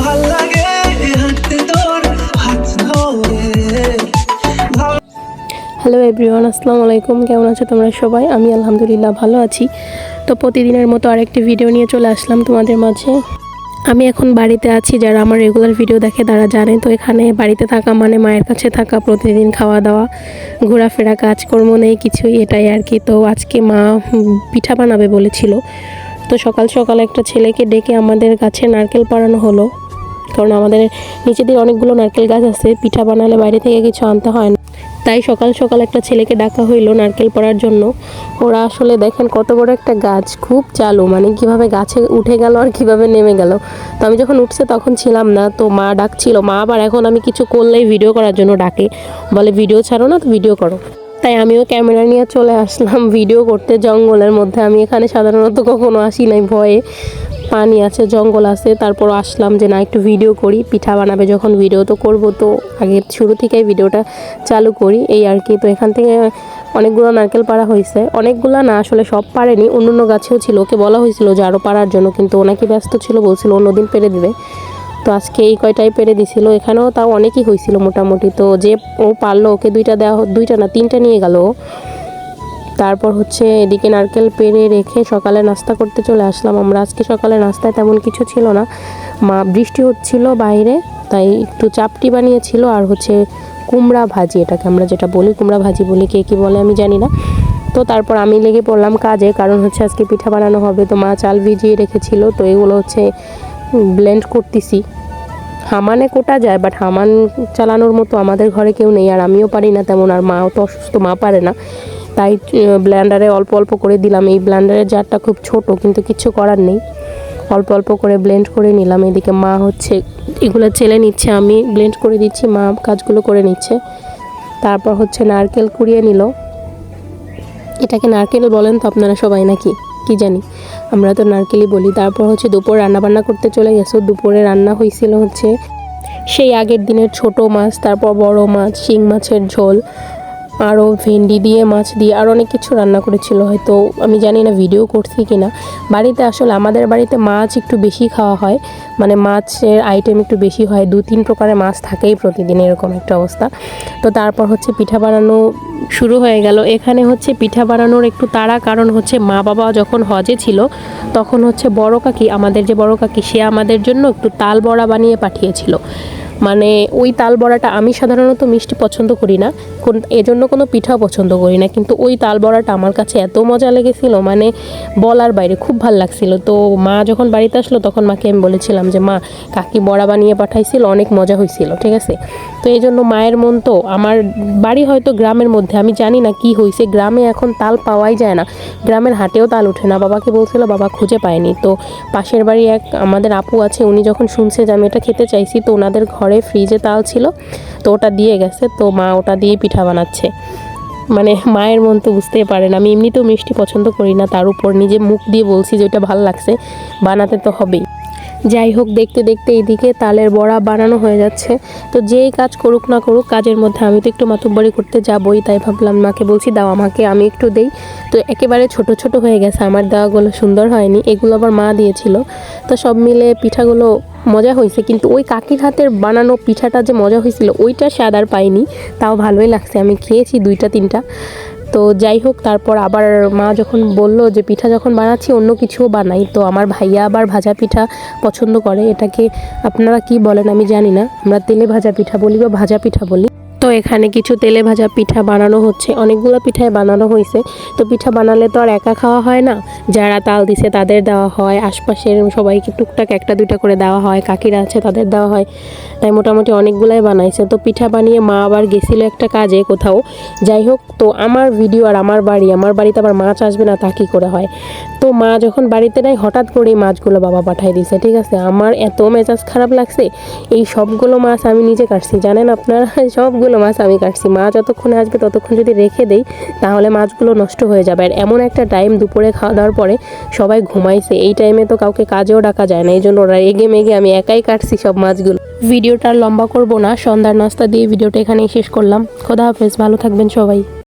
ভাল লাগে হাঁটতে তোর হাত ধরে। হ্যালো এভরিওয়ান, আসসালামু আলাইকুম। কেমন আছো তোমরা সবাই? আমি আলহামদুলিল্লাহ ভালো আছি। তো প্রতিদিনের মতো আরেকটি ভিডিও নিয়ে চলে আসলাম তোমাদের মাঝে। আমি এখন বাড়িতে আছি, যারা আমার রেগুলার ভিডিও দেখে তারা জানে। তো এখানে বাড়িতে থাকা মানে মায়ের কাছে থাকা, প্রতিদিন খাওয়া দাওয়া, ঘোরাফেরা, কাজকর্ম নেই কিছুই, এটাই আর কি। তো আজকে মা পিঠা বানাবে বলেছিল, তো সকাল সকাল একটা ছেলেকে ডেকে আমাদের গাছে নারকেল পাড়ানো হলো। কারণ আমাদের নিচে দিয়ে অনেকগুলো নারকেল গাছ আছে, পিঠা বানালে বাইরে থেকে কিছু আনতে হয় না। তাই সকাল সকাল একটা ছেলেকে ডাকা হইলো নারকেল পড়ার জন্য। ওরা আসলে দেখেন কত বড় একটা গাছ, খুব চালু, মানে কিভাবে গাছে উঠে গেল আর কিভাবে নেমে গেল। তো আমি যখন উঠছে তখন ছিলাম না, তো মা ডাকছিল। মা আবার এখন আমি কিছু করলেই ভিডিও করার জন্য ডাকে, বলে ভিডিও ছাড়ো না, তো ভিডিও করো। তাই আমিও ক্যামেরা নিয়ে চলে আসলাম ভিডিও করতে জঙ্গলের মধ্যে। আমি এখানে সাধারণত কখনো আসি নাই, ভয়ে, পানি আছে, জঙ্গল আছে, তারপর আসলাম যে না একটু ভিডিও করি। পিঠা বানাবে যখন ভিডিও তো করব, তো আগে শুরু থেকেই ভিডিওটা চালু করি এই আর কি। তো এখান থেকে অনেকগুলো নারকেল পাড়া হয়েছে, অনেকগুলো না আসলে সব পারেনি, অন্য অন্য গাছেও ছিল। ওকে বলা হয়েছিল যে আরও পাড়ার জন্য, কিন্তু ওনাকে ব্যস্ত ছিল, বলছিল অন্যদিন পেরে দিবে। তো আজকে এই কয়টাই পেরে দিছিল। এখানেও তাও অনেকই হয়েছিল মোটামুটি। তো যে ও পারলো ওকে দুইটা দেওয়া, দুইটা না তিনটা নিয়ে গেল। তারপর হচ্ছে এদিকে নারকেল পেড়ে রেখে সকালে নাস্তা করতে চলে আসলাম আমরা। আজকে সকালে নাস্তায় তেমন কিছু ছিল না, বৃষ্টি হচ্ছিল বাইরে, তাই একটু চাপটি বানিয়েছিল আর হচ্ছে কুমড়া ভাজি, এটাকে আমরা যেটা বলি কুমড়া ভাজি বলি, কে কী বলে আমি জানি না। তো তারপর আমি লেগে পড়লাম কাজে, কারণ হচ্ছে আজকে পিঠা বানানো হবে। তো মা চাল ভিজিয়ে রেখেছিল, তো এগুলো হচ্ছে ব্লেন্ড করতেছি। হামানে কোটা যায়, বাট হামান চালানোর মতো আমাদের ঘরে কেউ নেই, আর আমিও পারি না তেমন, আর মাও তো অসুস্থ, মা পারে না। তাই ব্লেন্ডারে অল্প অল্প করে দিলাম। এই ব্লেন্ডারের জারটা খুব ছোট, কিন্তু কিছু করার নেই, অল্প অল্প করে ব্লেন্ড করে নিলাম। এদিকে মা হচ্ছে এগুলো চেলে নিচ্ছে, আমি ব্লেন্ড করে দিচ্ছি, মা কাজগুলো করে নিচ্ছে। তারপর হচ্ছে নারকেল কুড়িয়ে নিল। এটাকে নারকেল বলেন তো আপনারা সবাই নাকি কি জানি, আমরা তো নারকেলই বলি। তারপর হচ্ছে দুপুর রান্নাবান্না করতে চলে গেছো। দুপুরে রান্না হয়েছিল হচ্ছে সেই আগের দিনের ছোট মাছ, তারপর বড় মাছ, শিং মাছের ঝোল, আরও ভেন্ডি দিয়ে, মাছ দিয়ে আর অনেক কিছু রান্না করেছিল। হয়তো আমি জানি না ভিডিও করছি কি না। বাড়িতে আসলে আমাদের বাড়িতে মাছ একটু বেশি খাওয়া হয়, মানে মাছের আইটেম একটু বেশি হয়, 2-3 প্রকারের মাছ থাকেই প্রতিদিন, এরকম একটা অবস্থা। তো তারপর হচ্ছে পিঠা বানানো শুরু হয়ে গেল। এখানে হচ্ছে পিঠা বানানোর একটু তাড়া, কারণ হচ্ছে মা বাবা যখন হজে ছিল তখন হচ্ছে বড় কাকি, আমাদের যে বড় কাকি, সে আমাদের জন্য একটু তাল বড়া বানিয়ে পাঠিয়েছিল। মানে ওই তাল বড়াটা, আমি সাধারণত মিষ্টি পছন্দ করি না, এজন্য কোনো পিঠাও পছন্দ করি না, কিন্তু ওই তাল বড়াটা আমার কাছে এত মজা লেগেছিল, মানে বলার বাইরে, খুব ভাল লাগছিল। তো মা যখন বাড়িতে আসলো তখন মাকে আমি বলেছিলাম যে মা, কাকি বড়া বানিয়ে পাঠাইছিল, অনেক মজা হয়েছিল, ঠিক আছে। তো এই জন্য মায়ের মন তো, আমার বাড়ি হয়তো গ্রামের মধ্যে, আমি জানি না কি হয়েছে, গ্রামে এখন তাল পাওয়াই যায় না, গ্রামের হাটেও তাল ওঠে না। বাবাকে বলছিল, বাবা খুঁজে পায়নি। তো পাশের বাড়ি এক আমাদের আপু আছে, উনি যখন শুনছে যে আমি এটা খেতে চাইছি, তো ওনাদের ঘরে ফ্রিজে তাল ছিল, তো ওটা দিয়ে গেছে। তো মা ওটা দিয়ে পিঠা বানাচ্ছে। মানে মায়ের মন তো বুঝতেই পারেন, আমি এমনিতেও মিষ্টি পছন্দ করি না, তার উপর নিজে মুখ দিয়ে বলছি যে ওটা ভালো লাগছে, বানাতে তো হবেই। যাই হোক, দেখতে দেখতে এইদিকে তালের বড়া বানানো হয়ে যাচ্ছে। তো যেই কাজ করুক না করুক, কাজের মধ্যে আমি তো একটু মাতুব্বরি করতে যাবই, তাই ভাবলাম মাকে বলছি দাও আমাকে, আমি একটু দেই। তো একেবারে ছোট ছোট হয়ে গেছে, আমার দেওয়াগুলো সুন্দর হয়নি, এগুলো আবার মা দিয়েছিল। তো সব মিলে পিঠাগুলো মজা হয়েছে, কিন্তু ওই কাকির হাতের বানানো পিঠাটা যে মজা হয়েছিল, ওইটা স্বাদ আর পাইনি। তাও ভালোই লাগছে, আমি খেয়েছি 2-3টা। তো যাই হোক, তারপর আবার মা যখন বলল যে পিঠা যখন বানাচ্ছি অন্য কিছুও বানাই, তো আমার ভাইয়া আবার ভাজা পিঠা পছন্দ করে। এটাকে আপনারা কি বলেন আমি জানি না, আমরা তেলে ভাজা পিঠা বলি বা ভাজা পিঠা বলি। তো এখানে কিছু তেলে ভাজা পিঠা বানানো হচ্ছে, অনেকগুলো পিঠাই বানানো হয়েছে। তো পিঠা বানালে তো আর একা খাওয়া হয় না, যারা তাল দিছে তাদের দেওয়া হয়, আশপাশের সবাইকে টুকটাক 1-2টা করে দেওয়া হয়, কাকিরা আছে তাদের দেওয়া হয়। তাই মোটামুটি অনেকগুলাই বানাইছে। তো পিঠা বানিয়ে মা আবার গেছিলো একটা কাজে কোথাও। যাই হোক, তো আমার ভিডিও আর আমার বাড়িতে আবার মাছ আসবে না তা কী করে হয়। তো মা যখন বাড়িতে নেয়, হঠাৎ করেই মাছগুলো বাবা পাঠাই দিয়েছে, ঠিক আছে। আমার এত মেজাজ খারাপ লাগছে, এই সবগুলো মাছ আমি নিজে কাটছি, জানেন আপনারা, সবগুলো মাছ আমি কাটছি। মা যতক্ষণে আসবে ততক্ষণ যদি রেখে দেই তাহলে মাছগুলো নষ্ট হয়ে যাবে। আর এমন একটা টাইম, দুপুরে খাওয়া দাওয়ার পরে সবাই ঘুমাইছে, এই টাইমে তো কাউকে কাজেও ডাকা যায় না, এই জন্য ওরা এগে মেগে আমি একাই কাটছি সব মাছগুলো। ভিডিওটা লম্বা করব না, সন্ধ্যার নাস্তা দিয়ে ভিডিওটা এখানেই শেষ করলাম। খোদা হাফেজ, ভালো থাকবেন সবাই।